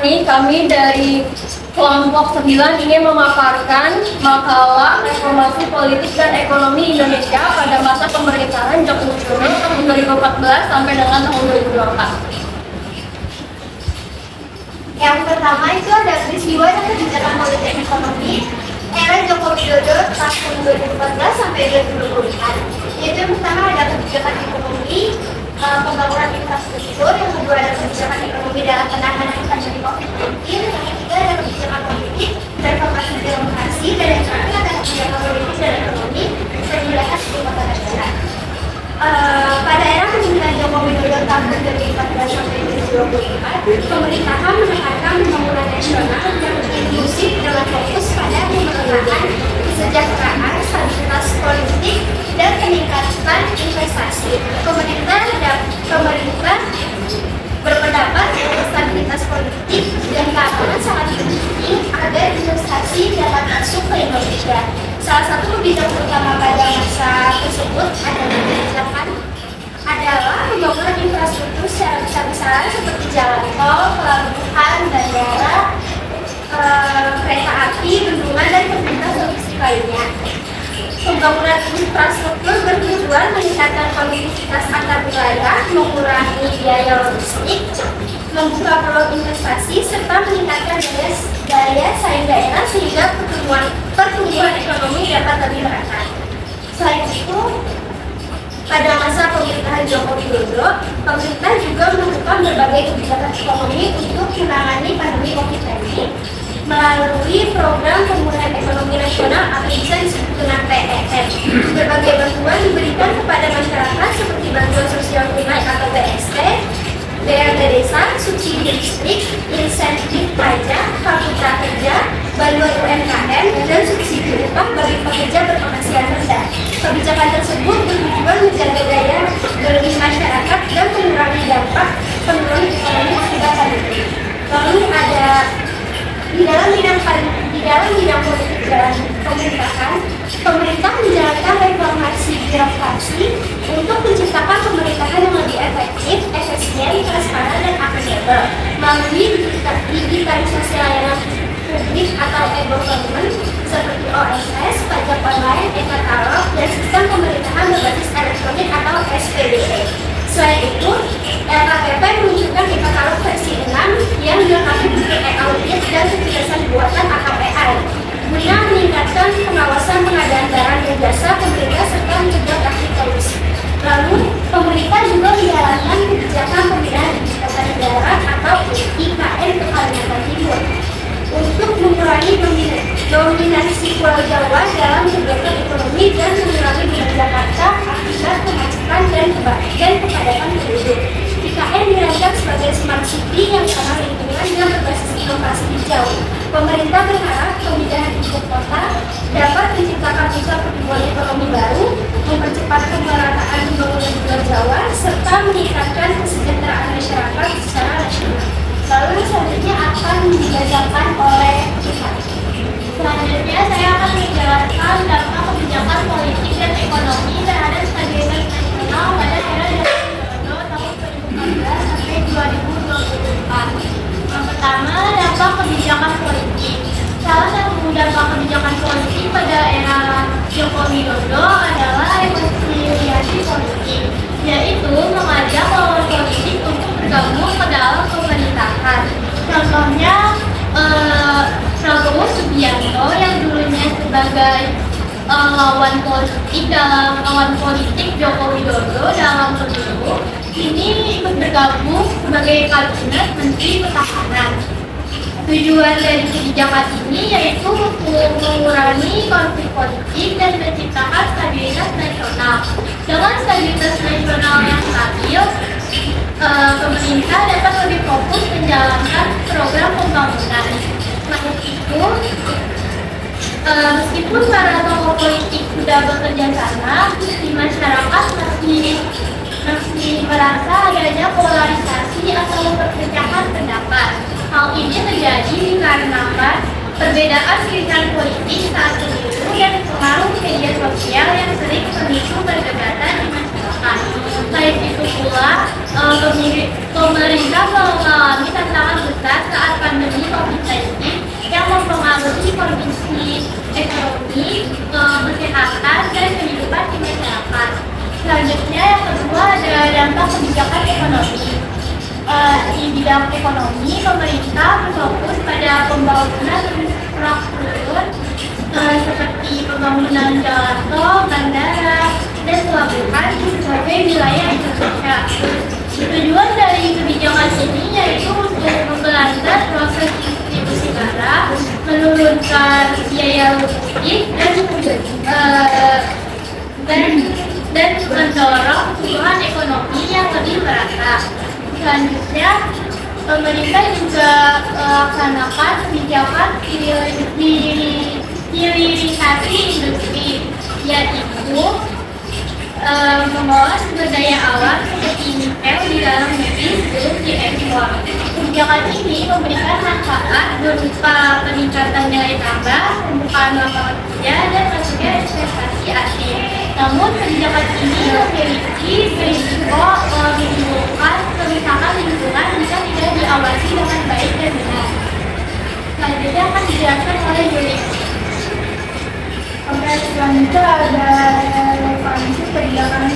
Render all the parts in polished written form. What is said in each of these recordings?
nih kami dari kelompok 9 ingin memaparkan makalah reformasi politik dan ekonomi Indonesia pada masa pemerintahan Joko Widodo tahun 2014 sampai dengan tahun 2024. Yang pertama itu ada peristiwa dan kebijakan politik ekonomi era Joko Widodo tahun 2014 sampai 2024. Yaitu yang pertama ada kebijakan ekonomi, pembangunan infrastruktur, yang kedua ada kebijakan ekonomi dalam penanganan pandemi COVID-19, yang ketiga ada kebijakan politik, reformasi birokrasi, dan yang terakhir ada kebijakan politik dan ekonomi yang dibahas di kota negara. Pada era kepemimpinan Joko Widodo tahun 2014 sampai 2024, pemerintahan menekankan pembangunan nasional yang inklusif dengan fokus pada pemenuhan kesejahteraan, stabilitas politik, dan peningkatan investasi. Pemerintah berpendapat bahwa stabilitas politik dan keamanan sangat penting agar investasi dapat masuk ke Indonesia. Salah satu kebijakan utama pada masa tersebut adalah pembangunan infrastruktur secara besar-besaran seperti jalan tol, pelabuhan, bandara, kereta api, bendungan, dan fasilitas logistik lainnya. Pembangunan infrastruktur bertujuan meningkatkan konektivitas antar wilayah, mengurangi biaya logistik, membuka peluang investasi, serta meningkatkan daya saing daerah sehingga pertumbuhan ekonomi dapat lebih merata. Selain itu, pada masa pemerintahan Joko Widodo, pemerintah juga melakukan berbagai kebijakan ekonomi untuk menangani pandemi COVID-19 melalui program pemulihan ekonomi nasional atau bisa disebut dengan PEN. Berbagai bantuan diberikan kepada masyarakat seperti bantuan sosial tunai atau BST, BLT desa, subsidi listrik, insentif pajak, kartu prakerja, bantuan UMKM, dan subsidi upah bagi pekerja berpenghasilan rendah. Kebijakan tersebut bertujuan menjaga daya beli masyarakat dan mengurangi dampak penurunan ekonomi akibat pandemi. Lalu ada di dalam bidang politik dan pemerintahan, pemerintah menjalankan reformasi birokrasi untuk menciptakan pemerintahan yang lebih efektif, efisien, transparan, dan akuntabel melalui digitalisasi layanan publik atau e-government seperti OSS, pajak online, e-katalog, dan sistem pemerintahan berbasis elektronik atau SPBE. Selain itu, LKPP meluncurkan e-katalog versi 6 yang dilengkapi buku e-audit dan kecerdasan buatan atau AI guna meningkatkan pengawasan pengadaan barang dan jasa pemerintah serta mencegah praktik korupsi. Lalu, pemerintah juga menjalankan kebijakan pembinaan ibu kota negara atau IKN ke Kalimantan Timur untuk mengurangi dominasi Pulau Jawa dalam kegiatan ekonomi dan mengurangi beban Jakarta akibat kemacetan dan kepadatan penduduk. IKN dirancang sebagai smart city yang ramah lingkungan dan berbasis inovasi hijau. Pemerintah berharap pemindahan ibu kota dapat menciptakan pusat pertumbuhan ekonomi baru, mempercepat pemerataan pembangunan di Pulau Jawa, serta meningkatkan kesejahteraan masyarakat secara nasional. Lalu selanjutnya akan dibacakan oleh kita. Selanjutnya saya akan menjelaskan dampak kebijakan politik dan ekonomi terhadap stabilitas nasional pada era Joko Widodo tahun 2014 sampai 2024. Yang pertama, dampak kebijakan politik. Salah satu dampak kebijakan politik pada era Joko Widodo adalah rekonsiliasi politik, yaitu mengajak lawan politik untuk bergabung ke dalam pemerintahan. Contohnya, Prabowo Subianto yang dulunya sebagai lawan politik Joko Widodo dalam pemilu, ini ikut bergabung sebagai kabinet Menteri Pertahanan. Tujuan dari kebijakan ini yaitu mengurangi konflik politik dan menciptakan stabilitas nasional. Dengan stabilitas nasional yang stabil, pemerintah dapat lebih fokus menjalankan program pembangunan. Selain itu, meskipun para tokoh politik sudah bekerja sama, di masyarakat masih merasa adanya polarisasi atau perpecahan pendapat. Hal ini terjadi dikarenakan perbedaan pilihan politik saat pemilu dan pengaruh media sosial yang sering memicu perdebatan di masyarakat. Selain itu pula, pemerintah mengalami tantangan besar saat pandemi ekonomi, kesehatan, dan kehidupan di masyarakat. Selanjutnya yang kedua ada dampak kebijakan ekonomi. Di bidang ekonomi, pemerintah berfokus pada pembangunan infrastruktur seperti pembangunan jalan tol, bandara, dan pelabuhan di berbagai wilayah Indonesia. Tujuan dari kebijakan ini yaitu untuk memperlancar proses distribusi barang, menurunkan biaya logistik, dan mendorong pertumbuhan ekonomi yang lebih merata. Selanjutnya, pemerintah juga melaksanakan kebijakan hilirisasi industri, yaitu mengolah sumber daya alam seperti nikel di dalam negeri sebelum diekspor. Kebijakan ini memberikan manfaat berupa peningkatan nilai tambah, pembukaan lapangan kerja, dan masuknya investasi asing. Namun kebijakan ini memiliki berisiko menimbulkan kerusakan lingkungan jika tidak diawasi dengan baik dan benar. Selanjutnya akan dijelaskan oleh Yuli. Oke, selanjutnya ada relevansi kebijakan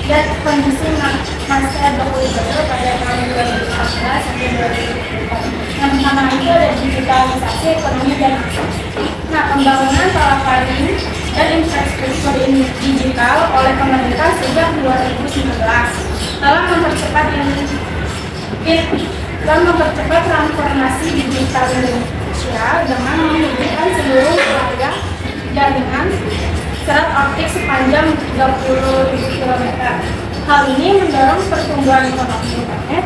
dan kondisi masa Jokowi Dodo pada tahun 2014 sampai 2024. Yang pertama itu ada digitalisasi ekonomi dan masyarakat. Nah, pembangunan palaparing dan infrastruktur digital oleh pemerintah sejak 2019 dalam mempercepat transformasi digital Indonesia dengan menghubungkan seluruh wilayah jaringan serat optik sepanjang 30.000 km. Hal ini mendorong pertumbuhan ekonomi internet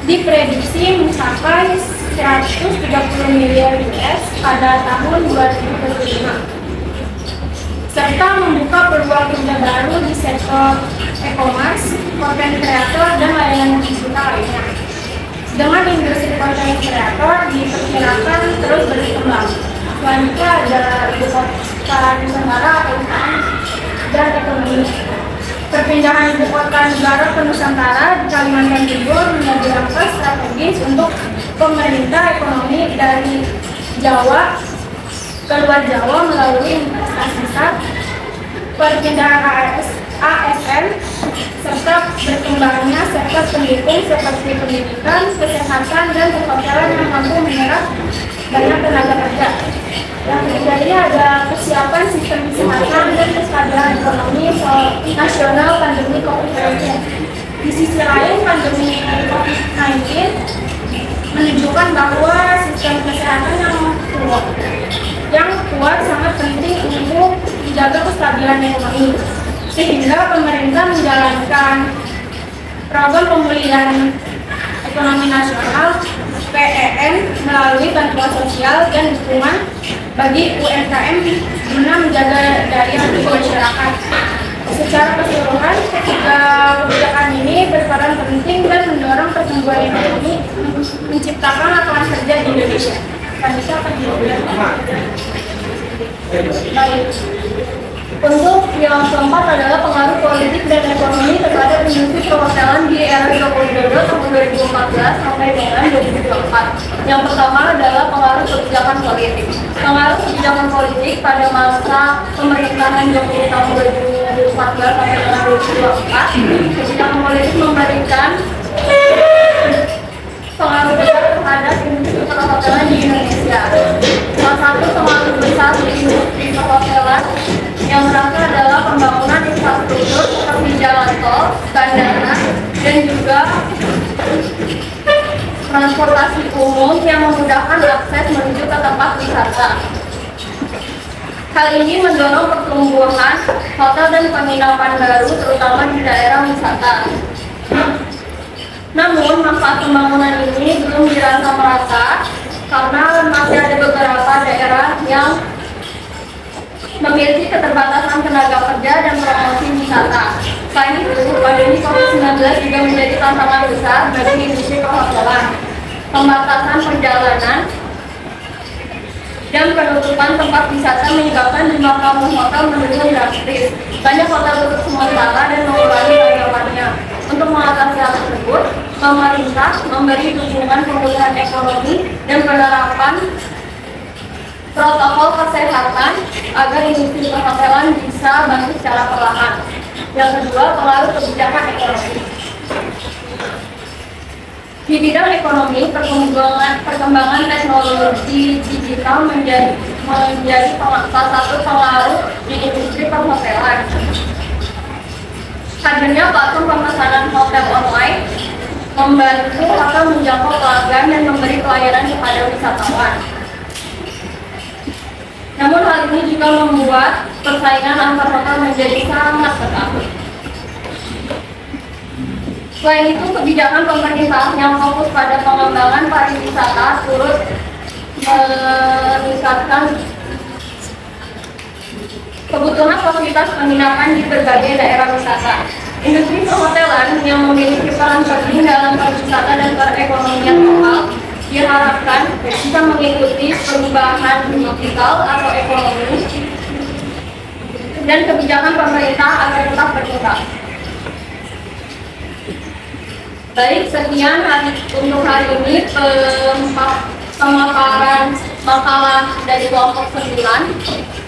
diprediksi mencapai 130 miliar US pada tahun 2025, serta membuka peluang kerja baru di sektor e-commerce, konten kreator, dan layanan digital lainnya. Dengan industri konten kreator diperkirakan terus berkembang. Selanjutnya ada ibu kota Nusantara atau UKM dan ekonomi. Perpindahan ibu kota negara ke Nusantara di Kalimantan Timur menjadi langkah strategis untuk pemerintah ekonomi dari Jawa ke luar Jawa melalui investasi besar, perpindahan ASN, serta berkembangnya sektor pendukung seperti pendidikan, kesehatan, dan perhotelan yang mampu menyerap banyak tenaga kerja. Yang ketiga ini ada kesiapan sistem kesehatan dan kestabilan ekonomi nasional pandemi COVID-19. Di sisi lain, pandemi COVID-19 menunjukkan bahwa sistem kesehatan yang kuat sangat penting untuk menjaga kestabilan ekonomi, sehingga pemerintah menjalankan program pemulihan ekonomi nasional PEN melalui bantuan sosial dan dukungan bagi UMKM guna menjaga daya beli masyarakat. Secara keseluruhan, ketiga kebijakan ini berperan penting dan mendorong pertumbuhan ekonomi, menciptakan lapangan kerja di Indonesia. Selanjutnya akan dijelaskan. Baik. Untuk yang keempat adalah pengaruh politik dan ekonomi terhadap industri perhotelan di era Jokowi Dodo tahun 2014 sampai dengan 2024. Yang pertama adalah pengaruh kebijakan politik. Pengaruh kebijakan politik pada masa pemerintahan Jokowi tahun 2014 sampai dengan 2024. Kebijakan politik memberikan pengaruh besar terhadap industri perhotelan di Indonesia. Salah satu pengaruh besar di industri perhotelan yang merasa adalah pembangunan infrastruktur seperti jalan tol, bandara, dan juga transportasi umum yang memudahkan akses menuju ke tempat wisata. Hal ini mendorong pertumbuhan hotel dan penginapan baru terutama di daerah wisata. Namun, manfaat pembangunan ini belum dirasa merata karena masih ada beberapa daerah yang memiliki keterbatasan tenaga kerja dan promosi wisata. Selain itu, pandemi COVID-19 juga menjadi tantangan besar bagi industri perhotelan. Pembatasan perjalanan dan penutupan tempat wisata menyebabkan jumlah tamu hotel menurun drastis. Banyak hotel tutup sementara dan mengurangi karyawannya. Untuk mengatasi hal tersebut, pemerintah memberi dukungan pemulihan ekonomi dan penerapan protokol kesehatan agar industri perhotelan bisa bangkit secara perlahan. Yang kedua, pengaruh kebijakan ekonomi. Di bidang ekonomi, perkembangan teknologi digital menjadi salah satu pengaruh di industri perhotelan. Hadirnya platform pemesanan hotel online membantu hotel menjangkau pelanggan dan memberi pelayanan kepada wisatawan. Namun hal ini juga membuat persaingan antar hotel menjadi sangat ketat. Selain itu, kebijakan pemerintah yang fokus pada pengembangan pariwisata turut meningkatkan kebutuhan fasilitas penginapan di berbagai daerah wisata. Industri perhotelan yang memiliki peran penting dalam pariwisata dan perekonomian lokal diharapkan bisa mengikuti perubahan digital atau ekonomi dan kebijakan pemerintah agar tetap berkembang. Baik, sekian untuk hari ini pemaparan makalah dari kelompok 9.